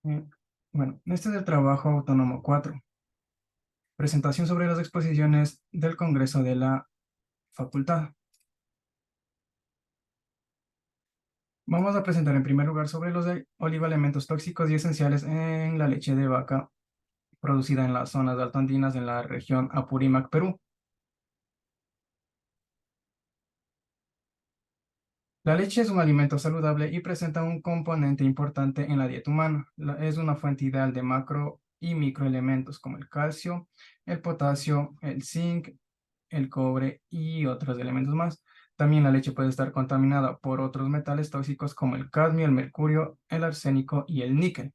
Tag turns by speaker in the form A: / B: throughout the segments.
A: Eh, Bueno, este es el trabajo autónomo 4. Presentación sobre las exposiciones del Congreso de la Facultad. Vamos a presentar en primer lugar sobre los oligoelementos tóxicos y esenciales en la leche de vaca producida en las zonas altoandinas en la región Apurímac, Perú. La leche es un alimento saludable y presenta un componente importante en la dieta humana. Es una fuente ideal de macro y microelementos como el calcio, el potasio, el zinc, el cobre y otros elementos más. También la leche puede estar contaminada por otros metales tóxicos como el cadmio, el mercurio, el arsénico y el níquel.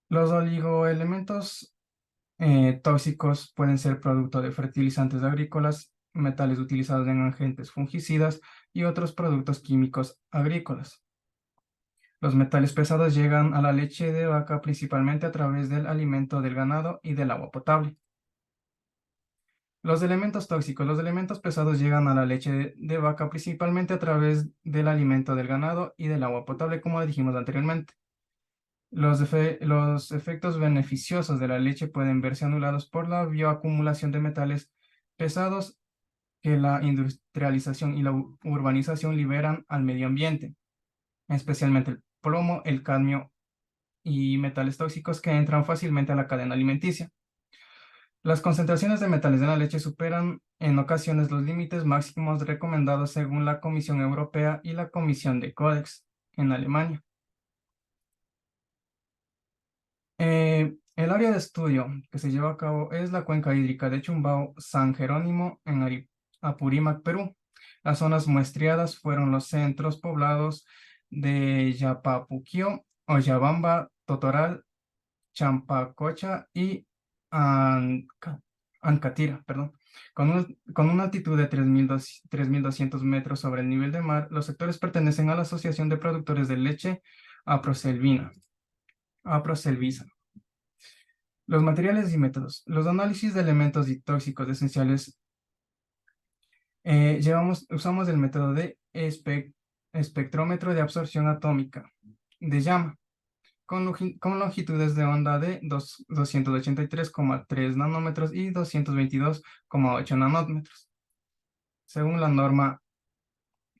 A: Los oligoelementos tóxicos pueden ser producto de fertilizantes agrícolas, metales utilizados en agentes fungicidas y otros productos químicos agrícolas. Los metales pesados llegan a la leche de vaca principalmente a través del alimento del ganado y del agua potable. Los elementos tóxicos. Los elementos pesados llegan a la leche de vaca principalmente a través del alimento del ganado y del agua potable, como dijimos anteriormente. Los efectos beneficiosos de la leche pueden verse anulados por la bioacumulación de metales pesados que la industrialización y la urbanización liberan al medio ambiente, especialmente el plomo, el cadmio y metales tóxicos que entran fácilmente a la cadena alimenticia. Las concentraciones de metales en la leche superan en ocasiones los límites máximos recomendados según la Comisión Europea y la Comisión de Codex en Alemania. El área de estudio que se lleva a cabo es la cuenca hídrica de Chumbao-San Jerónimo en Apurímac, Perú. Las zonas muestreadas fueron los centros poblados de Yapapuquio, Oyabamba, Totoral, Champacocha y Ancatira, perdón. Con una altitud de 3.200 metros sobre el nivel del mar, los sectores pertenecen a la Asociación de Productores de Leche Aproselvisa. Los materiales y métodos. Los análisis de elementos y tóxicos esenciales. Usamos el método de espectrómetro de absorción atómica de llama con longitudes de onda de 283,3 nanómetros y 222,8 nanómetros, según la norma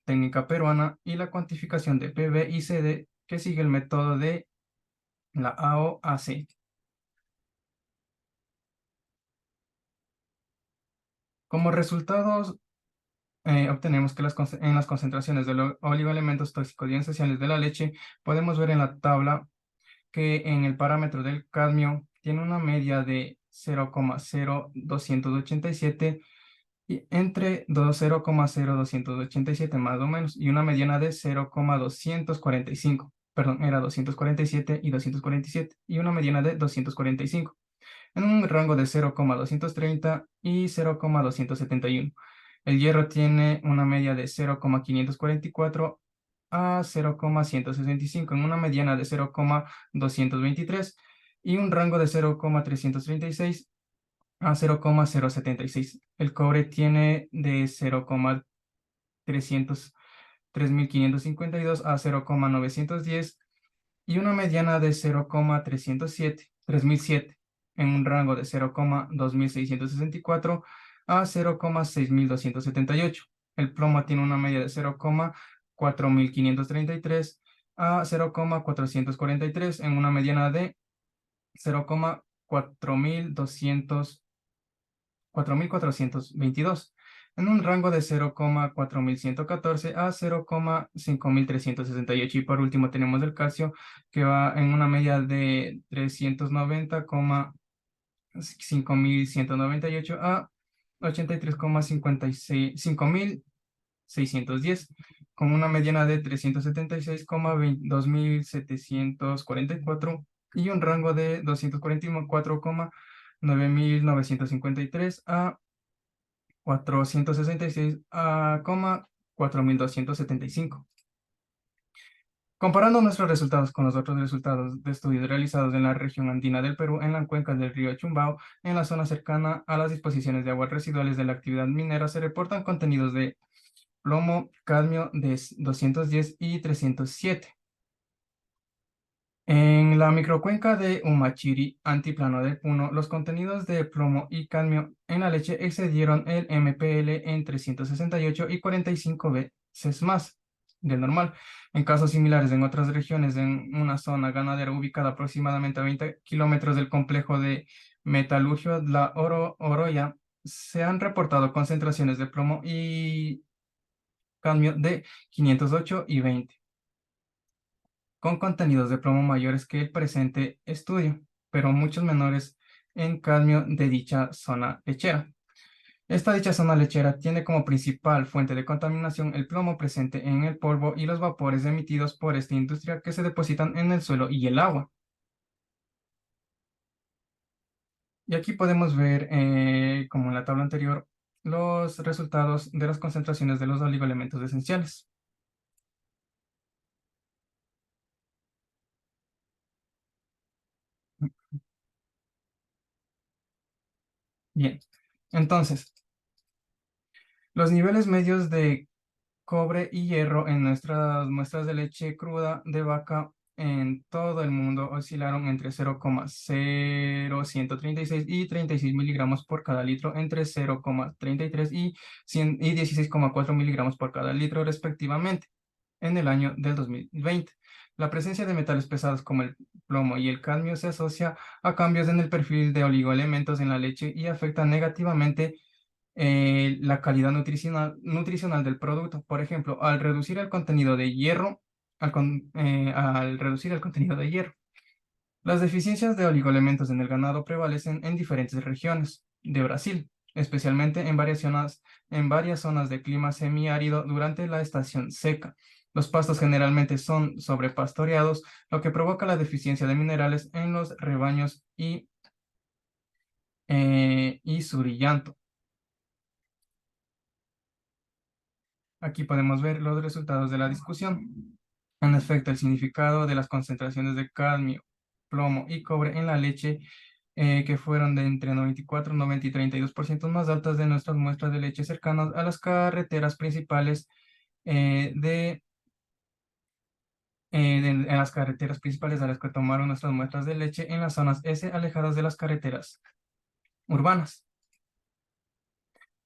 A: técnica peruana y la cuantificación de PV y CD que sigue el método de la AOAC. Como resultados, obtenemos que en las concentraciones de los oligoelementos tóxicos y esenciales de la leche, podemos ver en la tabla que en el parámetro del cadmio tiene una media de 0,0287 y entre 0,0287 más o menos, y una mediana de 0,245. Perdón, era 247 y 247, y una mediana de 245, en un rango de 0,230 y 0,271. El hierro tiene una media de 0,544 a 0,165, en una mediana de 0,223 y un rango de 0,336 a 0,076. El cobre tiene de 0,300 a 0,910 y una mediana de 0,3007 en un rango de 0,2664 a 0,6278. El plomo tiene una media de 0,4533 a 0,443 en una mediana de 0,4422 en un rango de 0,4114 a 0,5368. Y por último tenemos el calcio, que va en una media de 390,5198 a 83,5610, con una mediana de 376,2744 y un rango de 244,9953 a 466,4275. Comparando nuestros resultados con los otros resultados de estudios realizados en la región andina del Perú, en la cuenca del río Chumbao, en la zona cercana a las disposiciones de aguas residuales de la actividad minera, se reportan contenidos de plomo, cadmio de 210 y 307. En la microcuenca de Umachiri, antiplano de Puno, los contenidos de plomo y cadmio en la leche excedieron el MPL en 368 y 45 veces más del normal. En casos similares en otras regiones, en una zona ganadera ubicada aproximadamente a 20 kilómetros del complejo de metalurgia, la Oroya, se han reportado concentraciones de plomo y cadmio de 508 y 20 con contenidos de plomo mayores que el presente estudio, pero muchos menores en cadmio de dicha zona lechera. Esta dicha zona lechera tiene como principal fuente de contaminación el plomo presente en el polvo y los vapores emitidos por esta industria que se depositan en el suelo y el agua. Y aquí podemos ver, como en la tabla anterior, los resultados de las concentraciones de los oligoelementos esenciales. Bien, entonces, los niveles medios de cobre y hierro en nuestras muestras de leche cruda de vaca en todo el mundo oscilaron entre 0,0136 y 36 miligramos por cada litro, entre 0,33 y 16,4 miligramos por cada litro respectivamente en el año del 2020. La presencia de metales pesados como el plomo y el cadmio se asocia a cambios en el perfil de oligoelementos en la leche y afecta negativamente la calidad nutricional del producto. Por ejemplo, al reducir el contenido de hierro, al reducir el contenido de hierro, las deficiencias de oligoelementos en el ganado prevalecen en diferentes regiones de Brasil, especialmente en varias zonas de clima semiárido durante la estación seca. Los pastos generalmente son sobrepastoreados, lo que provoca la deficiencia de minerales en los rebaños y surillanto. Aquí podemos ver los resultados de la discusión. En efecto, el significado de las concentraciones de cadmio, plomo y cobre en la leche, que fueron de entre 94, 90 y 32% más altas de nuestras muestras de leche cercanas a las carreteras principales en las carreteras principales a las que tomaron nuestras muestras de leche en las zonas S alejadas de las carreteras urbanas.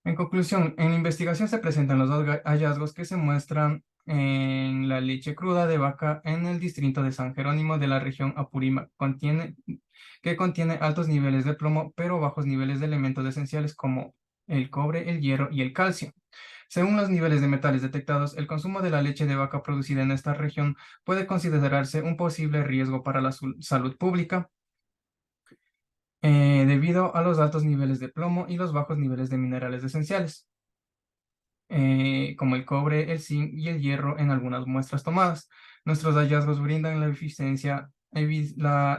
A: En conclusión, en la investigación se presentan los dos hallazgos que se muestran en la leche cruda de vaca en el distrito de San Jerónimo de la región Apurímac, que contiene altos niveles de plomo, pero bajos niveles de elementos esenciales como el cobre, el hierro y el calcio. Según los niveles de metales detectados, el consumo de la leche de vaca producida en esta región puede considerarse un posible riesgo para la salud pública debido a los altos niveles de plomo y los bajos niveles de minerales esenciales, como el cobre, el zinc y el hierro en algunas muestras tomadas. Nuestros hallazgos brindan la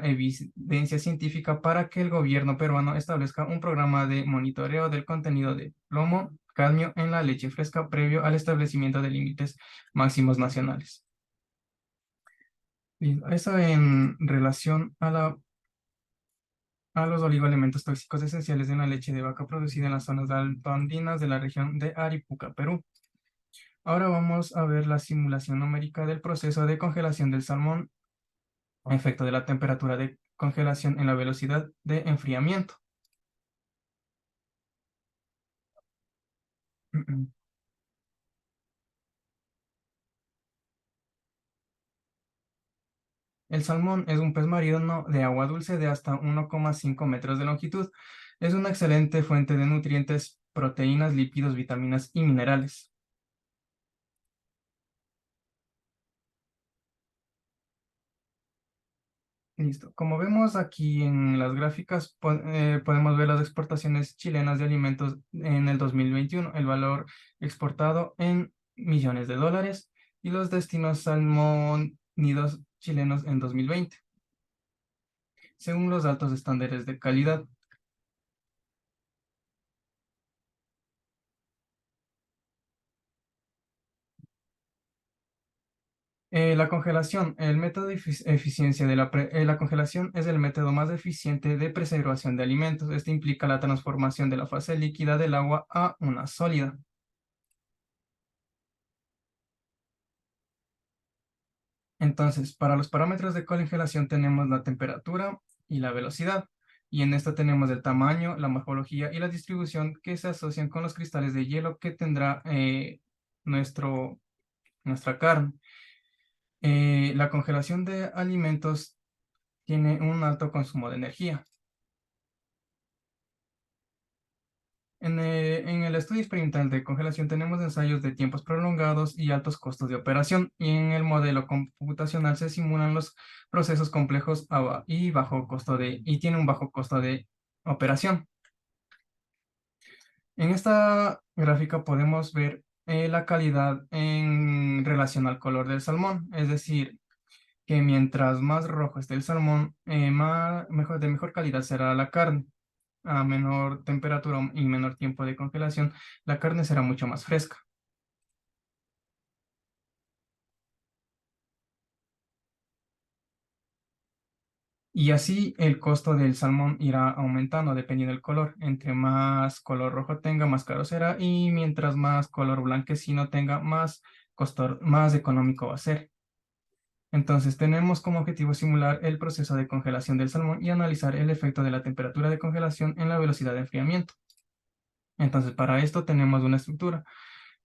A: evidencia científica para que el gobierno peruano establezca un programa de monitoreo del contenido de plomo, cadmio en la leche fresca previo al establecimiento de límites máximos nacionales. Y eso en relación a los oligoelementos tóxicos esenciales de la leche de vaca producida en las zonas altoandinas de la región de Aripuca, Perú. Ahora vamos a ver la simulación numérica del proceso de congelación del salmón, efecto de la temperatura de congelación en la velocidad de enfriamiento. El salmón es un pez marino de agua dulce de hasta 1,5 metros de longitud. Es una excelente fuente de nutrientes, proteínas, lípidos, vitaminas y minerales. Listo. Como vemos aquí en las gráficas, podemos ver las exportaciones chilenas de alimentos en el 2021, el valor exportado en millones de dólares y los destinos salmónidos chilenos en 2020, según los altos estándares de calidad. La congelación, el método de eficiencia de la congelación es el método más eficiente de preservación de alimentos. Este implica la transformación de la fase líquida del agua a una sólida. Entonces, para los parámetros de congelación tenemos la temperatura y la velocidad. Y en esta tenemos el tamaño, la morfología y la distribución que se asocian con los cristales de hielo que tendrá nuestro, nuestra carne. La congelación de alimentos tiene un alto consumo de energía. En el estudio experimental de congelación tenemos ensayos de tiempos prolongados y altos costos de operación, y en el modelo computacional se simulan los procesos complejos y y tiene un bajo costo de operación. En esta gráfica podemos ver la calidad en relación al color del salmón, es decir, que mientras más rojo esté el salmón, de mejor calidad será la carne. A menor temperatura y menor tiempo de congelación, la carne será mucho más fresca. Y así el costo del salmón irá aumentando dependiendo del color. Entre más color rojo tenga, más caro será. Y mientras más color blanquecino tenga, más económico va a ser. Entonces tenemos como objetivo simular el proceso de congelación del salmón y analizar el efecto de la temperatura de congelación en la velocidad de enfriamiento. Entonces para esto tenemos una estructura.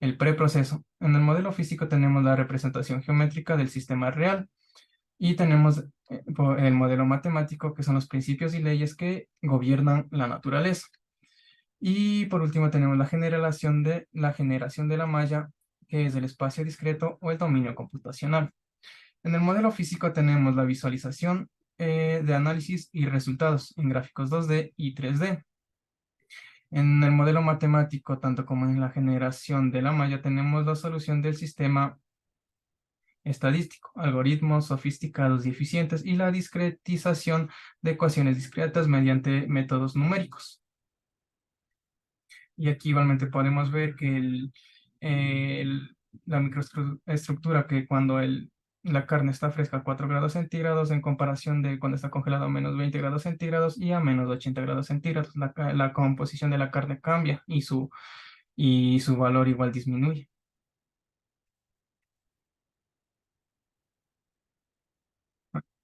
A: El preproceso. En el modelo físico tenemos la representación geométrica del sistema real y tenemos el modelo matemático, que son los principios y leyes que gobiernan la naturaleza. Y por último tenemos la generación de la malla, que es el espacio discreto o el dominio computacional. En el modelo físico tenemos la visualización de análisis y resultados en gráficos 2D y 3D. En el modelo matemático, tanto como en la generación de la malla, tenemos la solución del sistema estadístico, algoritmos sofisticados y eficientes y la discretización de ecuaciones discretas mediante métodos numéricos. Y aquí igualmente podemos ver que la microestructura, que cuando la carne está fresca a 4 grados centígrados en comparación de cuando está congelada a menos 20 grados centígrados y a menos 80 grados centígrados, la composición de la carne cambia y su valor igual disminuye.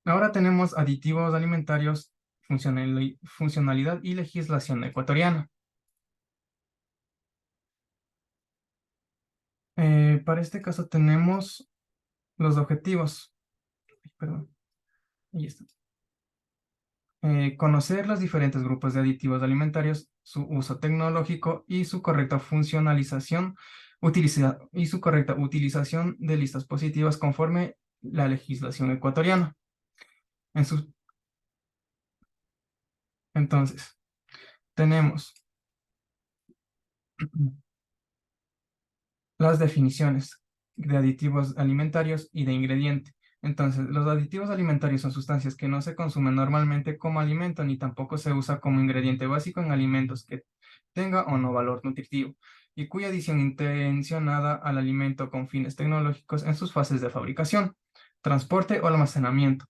A: Ahora tenemos aditivos alimentarios, funcionalidad y legislación ecuatoriana. Para este caso tenemos los objetivos. Perdón, ahí está. Conocer los diferentes grupos de aditivos alimentarios, su uso tecnológico y su correcta y su correcta utilización de listas positivas conforme la legislación ecuatoriana. En su- entonces, tenemos las definiciones de aditivos alimentarios y de ingrediente. Entonces, los aditivos alimentarios son sustancias que no se consumen normalmente como alimento ni tampoco se usa como ingrediente básico en alimentos que tenga o no valor nutritivo y cuya adición intencionada al alimento con fines tecnológicos en sus fases de fabricación, transporte o almacenamiento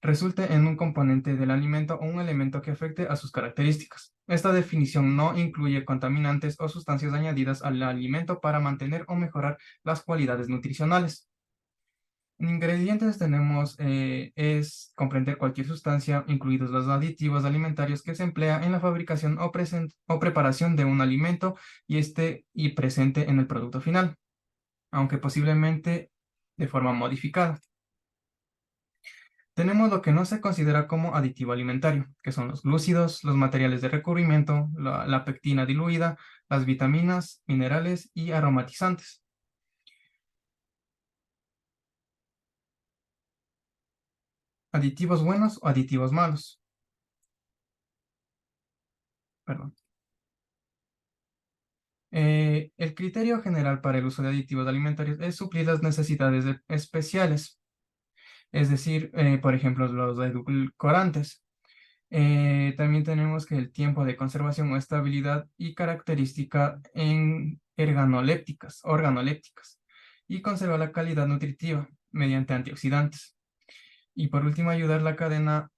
A: resulte en un componente del alimento o un elemento que afecte a sus características. Esta definición no incluye contaminantes o sustancias añadidas al alimento para mantener o mejorar las cualidades nutricionales. En ingredientes tenemos es comprender cualquier sustancia, incluidos los aditivos alimentarios que se emplea en la fabricación o preparación de un alimento y presente en el producto final, aunque posiblemente de forma modificada. Tenemos lo que no se considera como aditivo alimentario, que son los glúcidos, los materiales de recubrimiento, la pectina diluida, las vitaminas, minerales y aromatizantes. Aditivos buenos o aditivos malos. Perdón. El criterio general para el uso de aditivos alimentarios es suplir las necesidades especiales, es decir, por ejemplo, los edulcorantes. También tenemos que el tiempo de conservación o estabilidad y característica en organolépticas, y conservar la calidad nutritiva mediante antioxidantes. Y por último, ayudar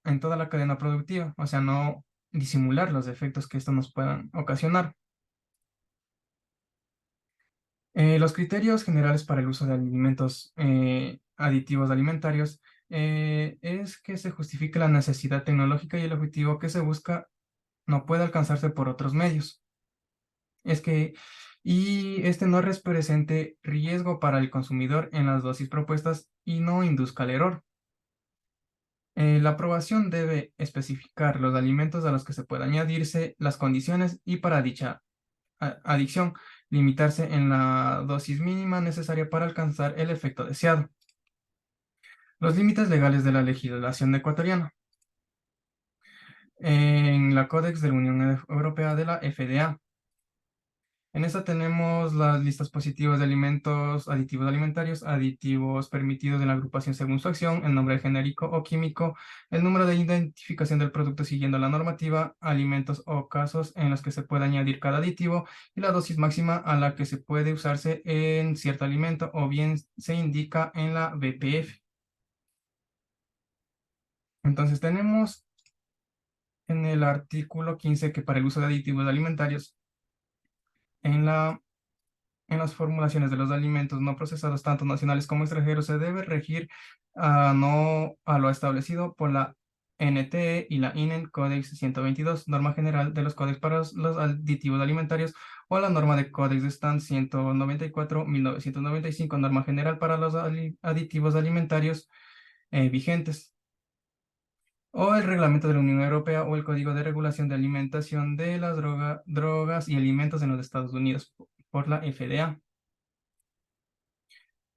A: en toda la cadena productiva, o sea, no disimular los efectos que esto nos puedan ocasionar. Los criterios generales para el uso de alimentos aditivos alimentarios es que se justifique la necesidad tecnológica y el objetivo que se busca no puede alcanzarse por otros medios. Es que, y este no represente riesgo para el consumidor en las dosis propuestas y no induzca al error. La aprobación debe especificar los alimentos a los que se puede añadirse, las condiciones y para dicha adicción, limitarse en la dosis mínima necesaria para alcanzar el efecto deseado. Los límites legales de la legislación ecuatoriana. En la Códex de la Unión Europea de la FDA. En esta tenemos las listas positivas de alimentos, aditivos alimentarios, aditivos permitidos en la agrupación según su acción, el nombre genérico o químico, el número de identificación del producto siguiendo la normativa, alimentos o casos en los que se puede añadir cada aditivo y la dosis máxima a la que se puede usarse en cierto alimento o bien se indica en la BPF. Entonces tenemos en el artículo 15 que para el uso de aditivos alimentarios en las formulaciones de los alimentos no procesados, tanto nacionales como extranjeros, se debe regir no a lo establecido por la NTE y la INEN Codex 122, norma general de los códex para los aditivos alimentarios, o a la norma de Codex de Stand 194-1995, norma general para los aditivos alimentarios vigentes, o el reglamento de la Unión Europea o el Código de Regulación de Alimentación de las Drogas y Alimentos en los Estados Unidos por la FDA.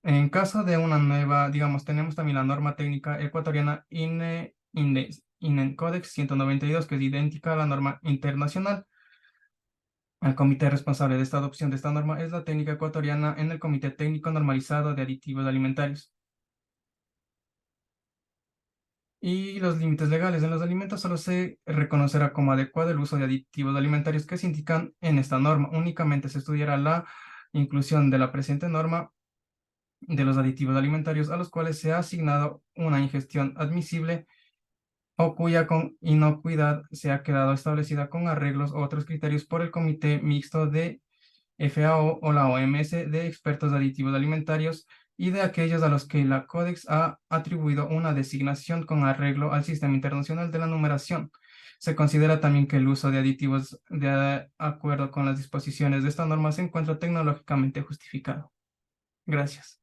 A: En caso de una nueva, digamos, tenemos también la norma técnica ecuatoriana INE Codex 192, que es idéntica a la norma internacional. El comité responsable de esta adopción de esta norma es la técnica ecuatoriana en el Comité Técnico Normalizado de Aditivos Alimentarios. Y los límites legales en los alimentos solo se reconocerá como adecuado el uso de aditivos alimentarios que se indican en esta norma. Únicamente se estudiará la inclusión de la presente norma de los aditivos alimentarios a los cuales se ha asignado una ingestión admisible o cuya inocuidad se ha quedado establecida con arreglos u otros criterios por el Comité Mixto de FAO o la OMS de expertos de aditivos alimentarios y de aquellos a los que la Codex ha atribuido una designación con arreglo al Sistema Internacional de la Numeración. Se considera también que el uso de aditivos de acuerdo con las disposiciones de esta norma se encuentra tecnológicamente justificado. Gracias.